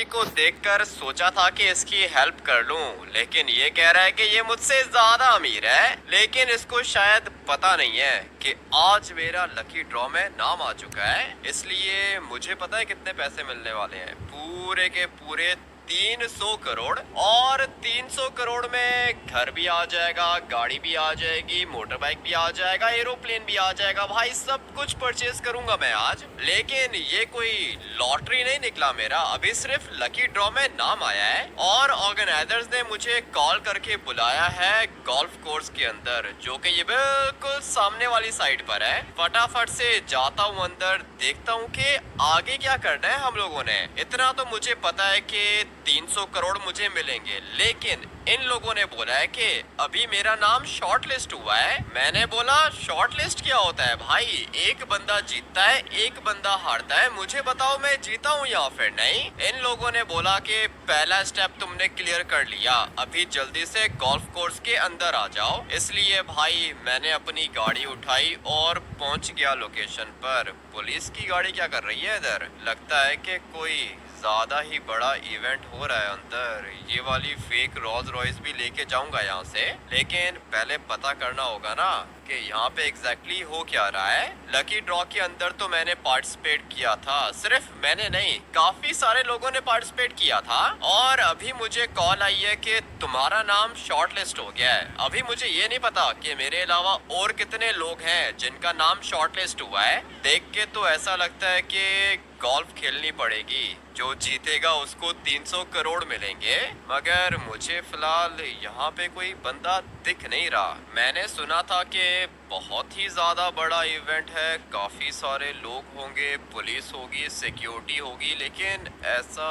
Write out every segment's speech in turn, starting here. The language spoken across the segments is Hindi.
को देखकर सोचा था कि इसकी हेल्प कर लूं, लेकिन ये कह रहा है कि ये मुझसे ज्यादा अमीर है। लेकिन इसको शायद पता नहीं है कि आज मेरा लकी ड्रॉ में नाम आ चुका है, इसलिए मुझे पता है कितने पैसे मिलने वाले हैं। पूरे के पूरे 300 करोड़। और 300 करोड़ में घर भी आ जाएगा, गाड़ी भी आ जाएगी, मोटर बाइक भी आ जाएगा, एरोप्लेन भी आ जाएगा। भाई सब कुछ परचेज करूंगा मैं आज। लेकिन ये कोई लॉटरी नहीं निकला मेरा, अभी सिर्फ लकी ड्रॉ में नाम आया है। और ऑर्गेनाइजर्स ने मुझे कॉल करके बुलाया है गोल्फ कोर्स के अंदर, जो कि ये बिल्कुल सामने वाली साइड पर है। फटाफट से जाता हूँ अंदर, देखता हूँ कि आगे क्या करना है हम लोगों ने। इतना तो मुझे पता है कि 300 करोड़ मुझे मिलेंगे, लेकिन इन लोगों ने बोला है कि अभी मेरा नाम शॉर्ट लिस्ट हुआ है। मैंने बोला शॉर्ट लिस्ट क्या होता है भाई? एक बंदा जीतता है, एक बंदा हारता है। मुझे बताओ मैं जीता हूँ या फिर नहीं? इन लोगों ने बोला कि पहला स्टेप तुमने क्लियर कर लिया, अभी जल्दी से गोल्फ कोर्स के अंदर आ जाओ। इसलिए भाई मैंने अपनी गाड़ी उठाई और पहुंच गया लोकेशन पर। पुलिस की गाड़ी क्या कर रही है इधर? लगता है कि कोई ज्यादा ही बड़ा इवेंट हो रहा है अंदर। ये वाली फेक रोल्स रॉयस भी लेके जाऊंगा यहाँ से, लेकिन पहले पता करना होगा ना कि यहाँ पे एग्जैक्टली हो क्या रहा है। लकी ड्रॉ के अंदर तो मैंने पार्टिसिपेट किया था, सिर्फ मैंने नहीं, काफी सारे लोगों ने पार्टिसिपेट किया था। और अभी मुझे कॉल आई है कि तुम्हारा नाम शॉर्ट लिस्ट हो गया है। अभी मुझे ये नहीं पता कि मेरे अलावा और कितने लोग हैं जिनका नाम शॉर्ट लिस्ट हुआ है। देख के तो ऐसा लगता है कि गोल्फ खेलनी पड़ेगी, जो जीतेगा उसको 300 करोड़ मिलेंगे। मगर मुझे फिलहाल यहाँ पे कोई बंदा दिख नहीं रहा। मैंने सुना था कि बहुत ही ज्यादा बड़ा इवेंट है, काफी सारे लोग होंगे, पुलिस होगी, सिक्योरिटी होगी, लेकिन ऐसा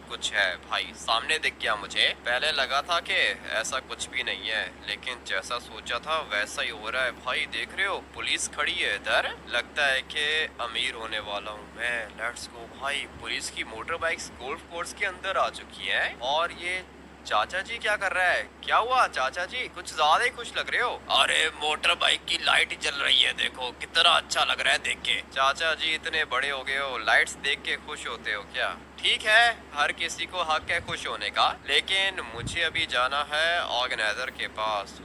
कुछ है भाई सामने दिख गया मुझे। पहले लगा था कि ऐसा कुछ भी नहीं है, लेकिन जैसा सोचा था वैसा ही हो रहा है। भाई देख रहे हो पुलिस खड़ी है इधर, लगता है कि अमीर होने वाला हूँ मैं। लेट्स गो भाई। पुलिस की मोटर बाइक्स गोल्फ कोर्स के अंदर आ चुकी है। और ये चाचा जी क्या कर रहा है? क्या हुआ चाचा जी? कुछ ज्यादा ही खुश लग रहे हो। अरे मोटर बाइक की लाइट जल रही है, देखो कितना अच्छा लग रहा है देख के। चाचा जी इतने बड़े हो गए हो, लाइट्स देख के खुश होते हो क्या? ठीक है, हर किसी को हक है खुश होने का, लेकिन मुझे अभी जाना है ऑर्गेनाइजर के पास।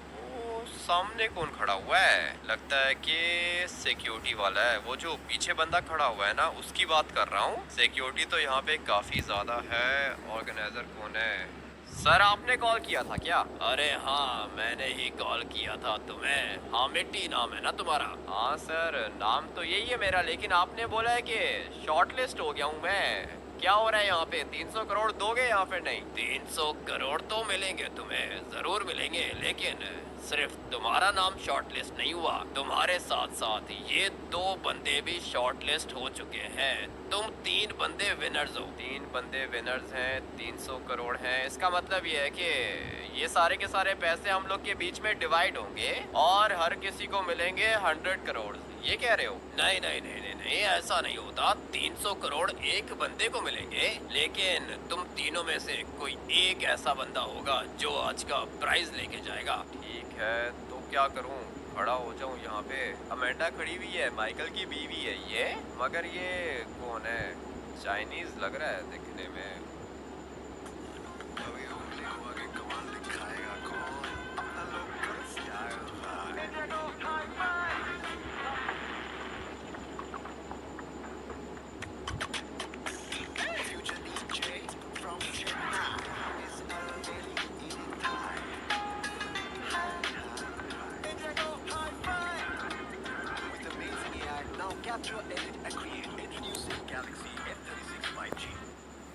सामने कौन खड़ा हुआ है? लगता है कि सिक्योरिटी वाला है। वो जो पीछे बंदा खड़ा हुआ है ना, उसकी बात कर रहा हूँ। सिक्योरिटी तो यहाँ पे काफी ज्यादा है। ऑर्गेनाइजर कौन है? सर आपने कॉल किया था क्या? अरे हाँ मैंने ही कॉल किया था तुम्हें। हामिटी नाम है ना तुम्हारा? हाँ सर नाम तो यही है मेरा, लेकिन आपने बोला है कि शॉर्ट लिस्ट हो गया हूँ मैं। क्या हो रहा है यहाँ पे? 300 करोड़ दोगे या फिर नहीं? 300 करोड़ तो मिलेंगे तुम्हें, जरूर मिलेंगे, लेकिन सिर्फ तुम्हारा नाम शॉर्ट लिस्ट नहीं हुआ, तुम्हारे साथ साथ ये 2 बंदे भी शॉर्ट लिस्ट हो चुके हैं। तुम 3 बंदे विनर्स हो। 3 बंदे विनर्स हैं, 300 करोड़ हैं। इसका मतलब ये है कि ये सारे के सारे पैसे हम लोग के बीच में डिवाइड होंगे और हर किसी को मिलेंगे 100 करोड़। ये कह रहे हो? नहीं नहीं नहीं नहीं नहीं, ऐसा नहीं होता। 300 करोड़ एक बंदे को मिलेंगे, लेकिन तुम तीनों में से कोई एक ऐसा बंदा होगा जो आज का प्राइज लेके जाएगा। ठीक है तो क्या करूं? खड़ा हो जाऊं यहाँ पे? अमेंडा खड़ी हुई है, माइकल की बीवी है ये। मगर ये कौन है? चाइनीज लग रहा है दिखने में।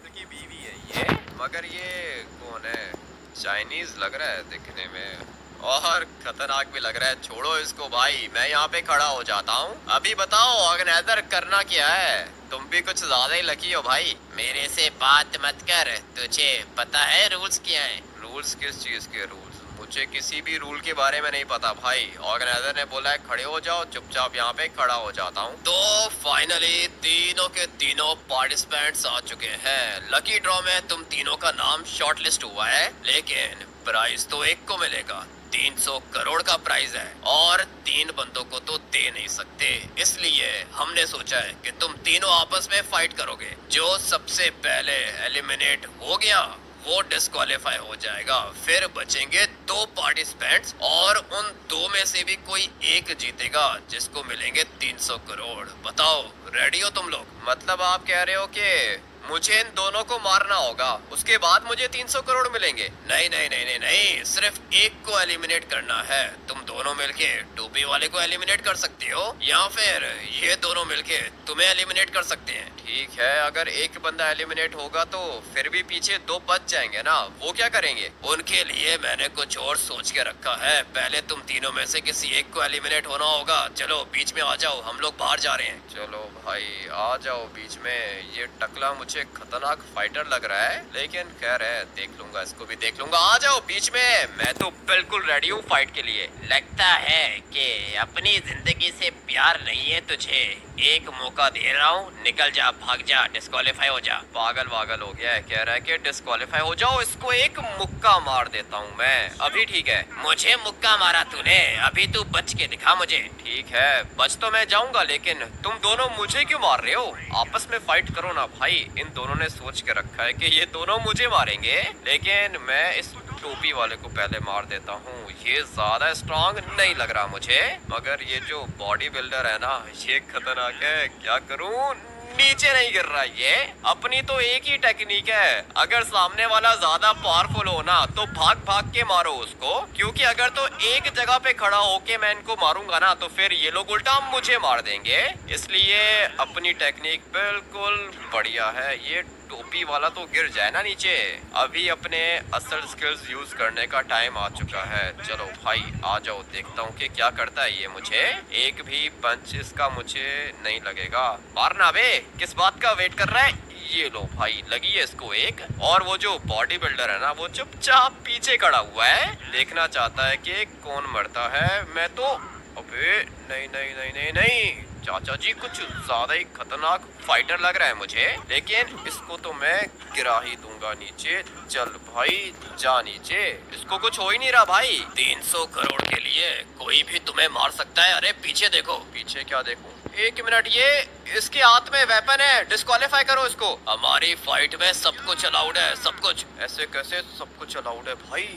की बीवी है ये। मगर ये कौन है? चाइनीज लग रहा है दिखने में और खतरनाक भी लग रहा है। छोड़ो इसको भाई, मैं यहाँ पे खड़ा हो जाता हूँ। अभी बताओ ऑर्गेनाइजर करना क्या है? तुम भी कुछ ज्यादा ही लकी हो भाई। मेरे से बात मत कर, तुझे पता है रूल्स क्या है? रूल्स किस चीज के रूल्स? मुझे किसी भी रूल के बारे में नहीं पता भाई। ऑर्गेनाइजर ने बोला है खड़े हो जाओ, चुपचाप यहाँ पे खड़ा हो जाता हूँ। तो फाइनली तीनों के तीनों पार्टिसिपेंट्स आ चुके हैं। लकी ड्रॉ में तुम तीनों का नाम शॉर्ट लिस्ट हुआ है, लेकिन प्राइस तो एक को मिलेगा। 300 करोड़ का प्राइज है और 3 बंदों को तो दे नहीं सकते, इसलिए हमने सोचा है कि तुम तीनों आपस में फाइट करोगे। जो सबसे पहले एलिमिनेट हो गया वो डिस्क्वालीफाई हो जाएगा। फिर बचेंगे 2 पार्टिसिपेंट्स और उन 2 में से भी कोई एक जीतेगा जिसको मिलेंगे 300 करोड़। बताओ रेडी हो तुम लोग? मतलब आप कह रहे हो कि मुझे इन दोनों को मारना होगा, उसके बाद मुझे 300 करोड़ मिलेंगे? नहीं नहीं नहीं नहीं नहीं, सिर्फ एक को एलिमिनेट करना है। तुम दोनों मिलके टोपी वाले को एलिमिनेट कर सकते हो या फिर ये दोनों मिलके तुम्हें एलिमिनेट कर सकते हैं। ठीक है, अगर एक बंदा एलिमिनेट होगा तो फिर भी पीछे 2 बच जाएंगे ना, वो क्या करेंगे? उनके लिए मैंने कुछ और सोच के रखा है। पहले तुम तीनों में से किसी एक को एलिमिनेट होना होगा। चलो बीच में आ जाओ, हम लोग बाहर जा रहे हैं। चलो भाई आ जाओ बीच में। ये टकला मुझे खतरनाक फाइटर लग रहा है, लेकिन खैर है, देख लूंगा, इसको भी देख लूंगा। आ जाओ बीच में, मैं तो बिल्कुल रेडी हूँ फाइट के लिए। लगता है कि अपनी जिंदगी से प्यार नहीं है तुझे। एक मौका दे रहा हूँ, निकल जा, भाग जा, डिस्क्वालीफाई हो जा। पागल वागल हो गया है, कह रहा है कि डिस्क्वालीफाई हो जाओ। इसको एक मुक्का मार देता हूँ मैं अभी। ठीक है, मुझे मुक्का मारा तूने, अभी तू बच के दिखा मुझे। ठीक है, बच तो मैं जाऊंगा, लेकिन तुम दोनों मुझे क्यों मार रहे हो? आपस में फाइट करो ना भाई। इन दोनों ने सोच के रखा है कि ये दोनों मुझे मारेंगे, लेकिन मैं इस टोपी वाले को पहले मार देता हूँ। ये ज्यादा स्ट्रांग नहीं लग रहा मुझे, मगर ये जो बॉडी बिल्डर है ना, ये खतरनाक है। क्या करूँ? नीचे नहीं गिर रहा ये। अपनी तो एक ही टेक्निक है, अगर सामने वाला ज्यादा पावरफुल हो ना तो भाग भाग के मारो उसको, क्योंकि अगर तो एक जगह पे खड़ा होके मैं इनको मारूंगा ना तो फिर ये लोग उल्टा मुझे मार देंगे। इसलिए अपनी टेक्निक बिल्कुल बढ़िया है। ये टोपी वाला तो गिर जाए ना नीचे। अभी अपने असल स्किल्स यूज करने का टाइम आ चुका है। चलो भाई आ जाओ, देखता हूँ कि क्या करता है ये मुझे। एक भी पंच इसका मुझे नहीं लगेगा। मारना बे, किस बात का वेट कर रहा है? ये लो भाई, लगी है इसको एक। और वो जो बॉडी बिल्डर है ना, वो चुपचाप पीछे खड़ा हुआ है, देखना चाहता है कि कौन मरता है। मैं तो अबे नहीं नहीं नहीं नहीं नहीं, चाचा जी कुछ ज्यादा ही खतरनाक फाइटर लग रहा है मुझे, लेकिन इसको तो मैं गिरा ही दूंगा नीचे। चल भाई जा नीचे, इसको कुछ हो ही नहीं रहा भाई। 300 करोड़ के लिए कोई भी तुम्हें मार सकता है। अरे पीछे देखो। पीछे क्या देखूं? एक मिनट, ये इसके हाथ में वेपन है, डिस्क्वालीफाई करो इसको। हमारी फाइट में सब कुछ अलाउड है, सब कुछ। ऐसे कैसे सब कुछ अलाउड है भाई?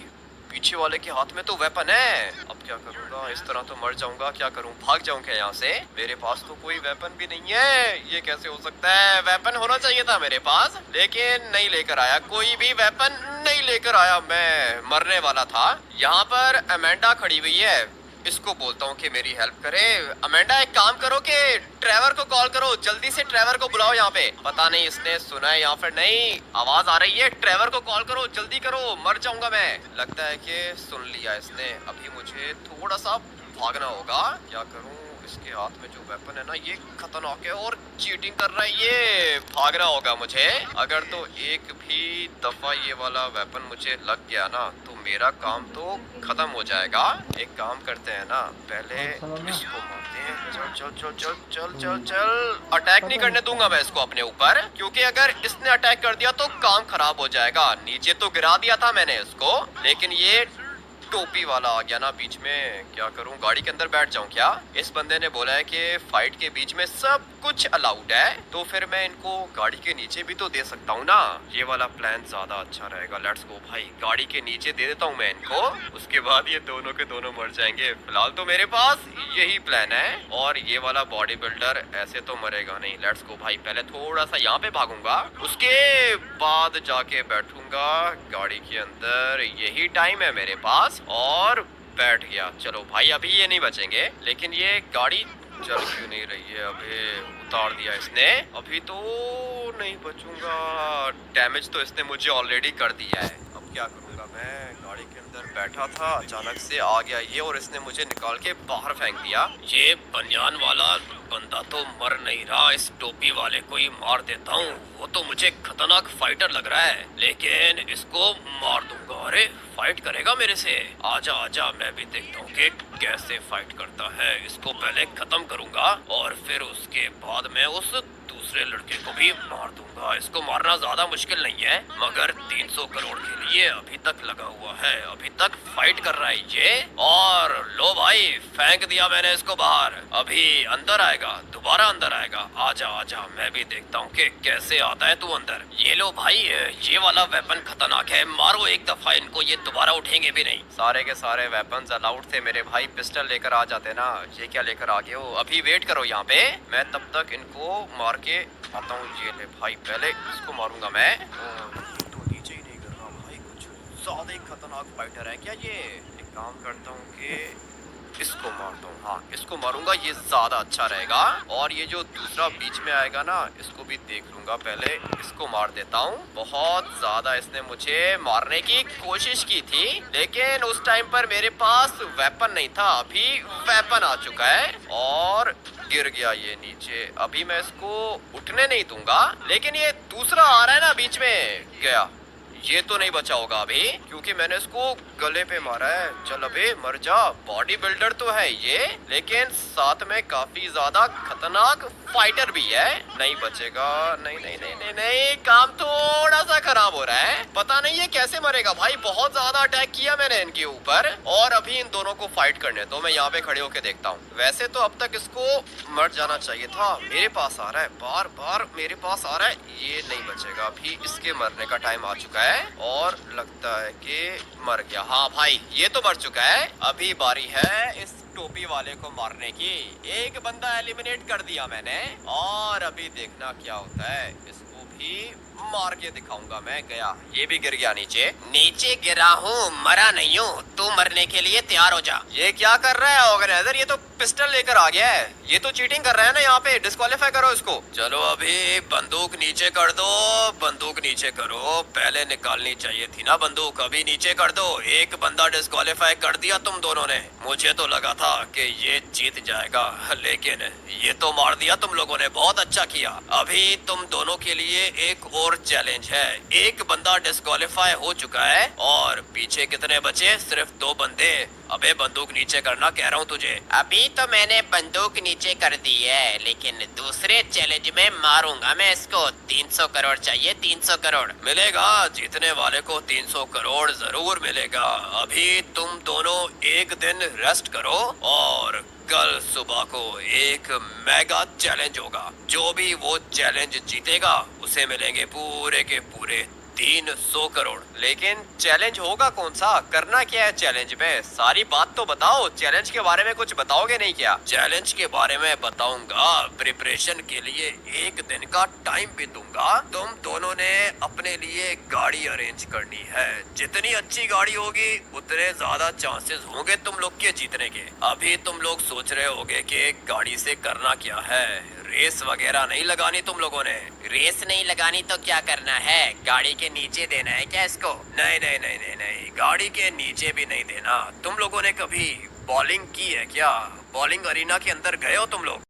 पीछे वाले के हाथ में तो वेपन है। अब क्या करूंगा? इस तरह तो मर जाऊंगा। क्या करूं? भाग जाऊं क्या यहाँ से? मेरे पास तो कोई वेपन भी नहीं है। ये कैसे हो सकता है? वेपन होना चाहिए था मेरे पास, लेकिन नहीं लेकर आया। कोई भी वेपन नहीं लेकर आया। मैं मरने वाला था। यहाँ पर अमेंडा खड़ी हुई है, इसको बोलता हूँ कि मेरी हेल्प करे। अमेंडा एक काम करो कि ट्रेवर को कॉल करो, जल्दी से ट्रेवर को बुलाओ यहाँ पे। पता नहीं इसने सुना है या फिर नहीं। आवाज आ रही है, ट्रेवर को कॉल करो, जल्दी करो, मर जाऊंगा मैं। लगता है कि सुन लिया इसने। अभी मुझे थोड़ा सा भागना होगा। क्या करूँ? इसके हाथ में जो वेपन है ना, ये खतरनाक है और चीटिंग कर रहा है ये। भागना होगा मुझे। अगर तो एक भी दफा ये वाला वेपन मुझे लग गया ना तो मेरा काम तो खत्म हो जाएगा। एक काम करते हैं ना, पहले इसको मारते हैं। चल चल चल चल चल चल चल। अटैक नहीं करने दूंगा मैं इसको अपने ऊपर, क्योंकि अगर इसने अटैक कर दिया तो काम खराब हो जाएगा। नीचे तो गिरा दिया था मैंने इसको, लेकिन ये टोपी वाला आ गया ना बीच में। क्या करूं? गाड़ी के अंदर बैठ जाऊं क्या? इस बंदे ने बोला है कि फाइट के बीच में सब कुछ अलाउड है, तो फिर मैं इनको गाड़ी के नीचे भी तो दे सकता हूं ना। ये वाला प्लान ज्यादा अच्छा रहेगा। लेट्स गो भाई, गाड़ी के नीचे दे देता हूं मैं इनको, उसके बाद ये दोनों के दोनों मर जाएंगे। फिलहाल तो मेरे पास यही प्लान है। और ये वाला बॉडी बिल्डर ऐसे तो मरेगा नहीं। लेट्स गो भाई, पहले थोड़ा सा यहाँ पे भागूंगा, उसके बाद जाके बैठूंगा गाड़ी के अंदर। यही टाइम है मेरे पास। और बैठ गया। चलो भाई, अभी ये नहीं बचेंगे, लेकिन ये गाड़ी चल क्यों नहीं रही है? अबे उतार दिया इसने। अभी तो नहीं बचूंगा। डैमेज तो इसने मुझे ऑलरेडी कर दिया है। अब क्या करूंगा मैं? गाड़ी के अंदर बैठा था, अचानक से आ गया ये और इसने मुझे निकाल के बाहर फेंक दिया। ये बनियान वाला बंदा तो मर नहीं रहा, इस टोपी वाले को ही मार देता हूँ। वो तो मुझे खतरनाक फाइटर लग रहा है, लेकिन इसको मार दूंगा। अरे फाइट करेगा मेरे से? आजा आजा, मैं भी देखता हूँ कि कैसे फाइट करता है। इसको पहले खत्म करूंगा और फिर उसके बाद मैं उस दूसरे लड़के को भी मार दूंगा। इसको मारना ज्यादा मुश्किल नहीं है, मगर 300 करोड़ के लिए अभी तक लगा हुआ है, अभी तक फाइट कर रहा है ये। और लो भाई, फेंक दिया मैंने इसको बाहर। अभी अंदर आएगा, दोबारा अंदर आएगा। आजा आजा, मैं भी देखता हूँ कि कैसे आता है तू अंदर। ये लो भाई, ये वाला वेपन खतरनाक है, मारो एक दफा इनको, ये दोबारा उठेंगे भी नहीं। सारे के सारे वेपन्स अलाउड थे मेरे भाई, पिस्टल लेकर आ जाते ना। ये क्या लेकर आ गए हो? अभी वेट करो यहाँ पे, मैं तब तक इनको मार के आता हूँ। ये ले भाई, पहले इसको मारूंगा मैं। तो नीचे ही नहीं कर रहा भाई, कुछ ज्यादा ही खतरनाक फाइटर है क्या ये? एक काम करता हूँ कि इसको मारता हूँ। हाँ, इसको मारूंगा, ये ज्यादा अच्छा रहेगा। और ये जो दूसरा बीच में आएगा ना, इसको भी देख लूंगा। पहले इसको मार देता हूँ। बहुत ज्यादा इसने मुझे मारने की कोशिश की थी, लेकिन उस टाइम पर मेरे पास वेपन नहीं था। अभी वेपन आ चुका है और गिर गया ये नीचे। अभी मैं इसको उठने नहीं दूंगा, लेकिन ये दूसरा आ रहा है ना बीच में, गया। ये तो नहीं बचा होगा अभी, क्योंकि मैंने इसको गले पे मारा है। चल अबे मर जा। बॉडी बिल्डर तो है ये, लेकिन साथ में काफी ज्यादा खतरनाक फाइटर भी है। नहीं बचेगा, नहीं नहीं नहीं नहीं नहीं, काम थोड़ा सा खराब हो रहा है। पता नहीं ये कैसे मरेगा भाई, बहुत ज्यादा अटैक किया मैंने इनके ऊपर। और अभी इन दोनों को फाइट करने दो, मैं यहाँ पे खड़े होके देखता हूँ। वैसे तो अब तक इसको मर जाना चाहिए था। मेरे पास आ रहा है, बार बार मेरे पास आ रहा है। ये नहीं बचेगा, अभी इसके मरने का टाइम आ चुका है। और लगता है कि मर गया। हाँ भाई, ये तो मर चुका है। अभी बारी है इस टोपी वाले को मारने की। एक बंदा एलिमिनेट कर दिया मैंने, और अभी देखना क्या होता है। इसको भी मार के दिखाऊंगा मैं। गया, ये भी गिर गया नीचे। नीचे गिरा हूँ, मरा नहीं हूँ। तू मरने के लिए तैयार हो जा। ये क्या कर रहा है ऑर्गेनाइजर? ये तो पिस्टल लेकर आ गया है। ये तो चीटिंग कर रहा है ना, यहाँ पे डिस्क्वालीफाई करो इसको। चलो अभी बंदूक नीचे कर दो, बंदूक नीचे करो। पहले निकालनी चाहिए थी ना बंदूक, अभी नीचे कर दो। एक बंदा डिस्क्वालीफाई कर दिया तुम दोनों ने। मुझे तो लगा था कि ये जीत जाएगा, लेकिन ये तो मार दिया तुम लोगों ने। बहुत अच्छा किया। अभी तुम दोनों के लिए एक और चैलेंज है। एक बंदा डिस्क्वालीफाई हो चुका है और पीछे कितने बचे? सिर्फ 2 बंदे। अबे बंदूक नीचे करना कह रहा हूँ तुझे। अभी तो मैंने बंदूक नीचे कर दी है, लेकिन दूसरे चैलेंज में मारूंगा मैं इसको। 300 करोड़ चाहिए, 300 करोड़ मिलेगा। जीतने वाले को 300 करोड़ जरूर मिलेगा। अभी तुम दोनों एक दिन रेस्ट करो और कल सुबह को एक मेगा चैलेंज होगा। जो भी वो चैलेंज जीतेगा उसे मिलेंगे पूरे के पूरे 300 करोड़। लेकिन चैलेंज होगा कौन सा? करना क्या है चैलेंज में? सारी बात तो बताओ। चैलेंज के बारे में कुछ बताओगे नहीं क्या? चैलेंज के बारे में बताऊंगा। प्रिपरेशन के लिए 1 दिन का टाइम भी दूंगा। तुम दोनों ने अपने लिए गाड़ी अरेंज करनी है। जितनी अच्छी गाड़ी होगी उतने ज्यादा चांसेस होंगे तुम लोग के जीतने के। अभी तुम लोग सोच रहे होगे कि गाड़ी से करना क्या है। रेस वगैरह नहीं लगानी तुम लोगों ने। रेस नहीं लगानी तो क्या करना है? गाड़ी के नीचे देना है क्या इसको? नहीं नहीं नहीं नहीं नहीं, गाड़ी के नीचे भी नहीं देना। तुम लोगों ने कभी बॉलिंग की है क्या? बॉलिंग अरीना के अंदर गए हो तुम लोग?